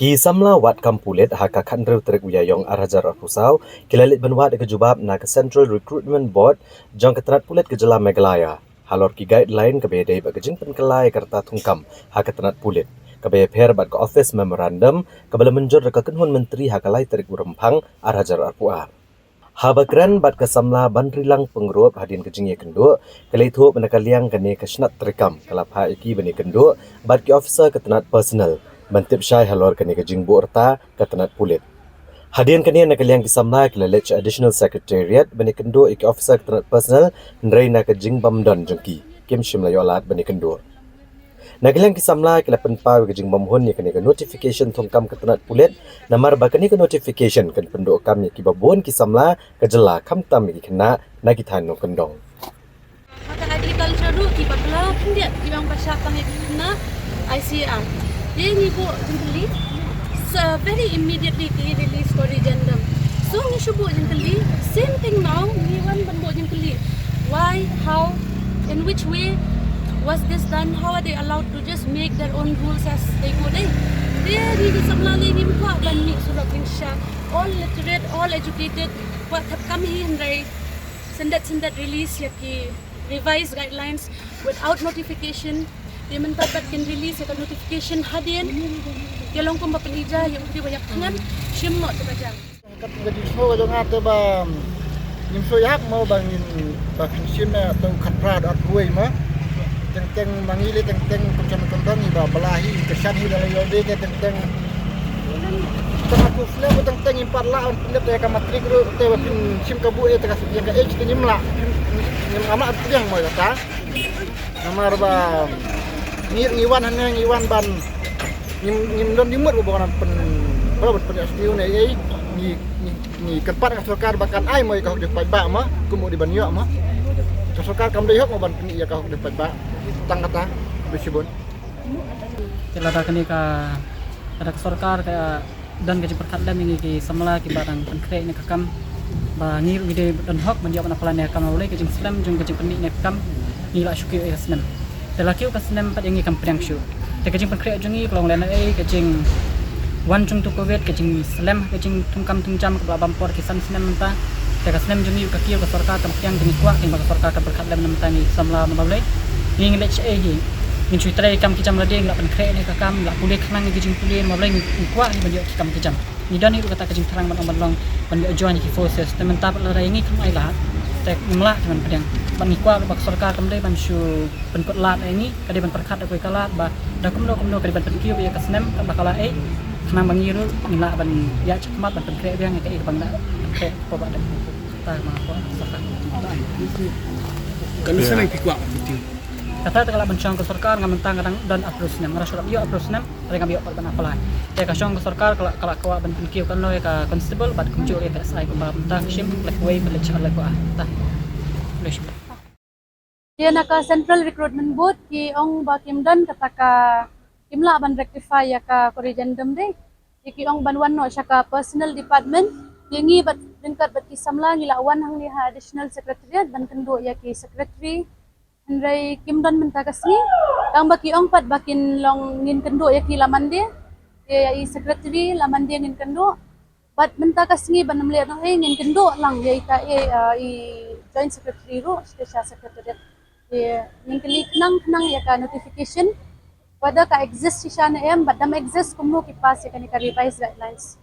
Ki samla wat kampulet haka khandru trek uyayong arajar pusau kilalit banwat ke jubab na ke Central Recruitment Board jang ketrat pulet ke Jela Meghalaya. Halor ki guideline ke bedai ba ke jing penkelai kerta tungkam haka tenat pulet. Ke be pher bat ke office memorandum ke bala menjur ke kenhun menteri haka lai trek urempang arajar arpuar. Habakran bat ke samla banrilang pengrup hadin ke jingye kendo kelaitu benakaliang kene ke snat trekam kalap ha iki bani kendo bat ke officer ke tenat personal bantip syai halor kene ke jingbu erta ke tenat pulit. Hadian kene nakaliang kisamla kelalech additional secretariat bani kendo iki officer ke tenat personal nrai na ke jing bamdon jengki kim shimla yolat bani kendo. Nakaliang kisamla kila penpau ke jing bamhun ni kene ke notification tongkam ke tenat pulit namar bakani ke notification kan pendok kami ki babon kisamla ke Jela kam tam ki kena nagitan no kendong. Maka agriculture ru ki bakla pindia ki bang pasha pang na ICR. Dia ni bo jengkeli very immediately ki release corrigendum. So ni shubu jengkeli same thing now ni wan ban bo jengkeli. Why, how, in which way was this done? How are they allowed to just make their own rules as they go? Dia ni samla ni muka ban ni surat insya all literate, all educated. What have come here and they sendat release ya ki revised guidelines without notification. Dia mendapat release ya notification hadian. Dia longkom bapenija yang di banyak pengan shimmo terbaca. Kat gaji semua kalau ngata ba nim so yak mau bangin ba pension atau khatrat at kuai ma teng mangili teng kecamatan ba balahi kesan hi dalam yode ke teng aku flam teng impar la pendep ya kamatrik ru te pin sim kabu e tegas ya ka age nyimla nyim ama tiang mo kata namar ba ngiwan hanya ngiwan ban nyim don dimut bukan pen ba pen astiu ne ni kepat ka sarkar bakan ai mo ka depai ba ma kumu di banyo ma ka sarkar kam dehok mo ban ni ya ka depai ba tang kata besibon kelada kini ka ada sarkar ka dan gaji perkadam ini ki samla ki barang penkre ni kakam ba ngir ide dan hok menjawab na plan kam oleh gaji islam jung gaji penik ni kam ni la syuki islam telakiu ka senam pad yang kam priang syu te gaji penkre jungi kolong lena gaji wan jung tu covid gaji islam gaji tungkam tungjam ke bampor kisan senam ta te ka senam jungi ka kiu ka sarkar kam priang gini kuak ing ba sarkar ka perkadam nam ta ni samla na boleh ni ngelech hi min chui trai kam kicam ladeng la penkre ni kakam la pulih khnang ni gijing pulih ma boleh kuak ni banjak kam kicam ni dan itu kata kajing terang ban long banjak join ki forces temen tap la rai ni kam ai la tek nimla teman pedang ban ni kuak bak sarkar kam dei ban shu penkot lat ini kade ban perkat aku kalat ba da kum do kade ban perkiu ya kasnem ka bakala khnang bangiru nila ban ya cekmat ban penkre biang ke bang da ke ko ba da ta ma ko sarkar kan sana pikwa betul kata tegala bencang ke sarkar ngamentang kadang dan approach nem rasul yo approach nem mereka biok ban apalan te ka syong ke sarkar kala kawa ban pinkiu kan loy ka constable bat kumju ya SI ko ba mentang shim like way balik cakal ko ta lesh Dia nak Central Recruitment Board ki ong ba kimdan kataka kimla ban rectify ya ka corrigendum de ki ong ban wan no syaka personal department yengi bat tingkat bat kisamla ngilawan hang ni additional secretariat dan kendo ya ki secretary Andrei kimdan mentakasni ang baki ong pat bakin long ngin kendo ya ki laman dia ya i secretary laman dia ngin kendo bat mentakasni ban melihat no ngin kendo lang ya i joint secretary ro special secretariat ngin klik nang ya ka notification pada ka exist si sana em bat dam exist kumu ki pas ya ka ni ka revise guidelines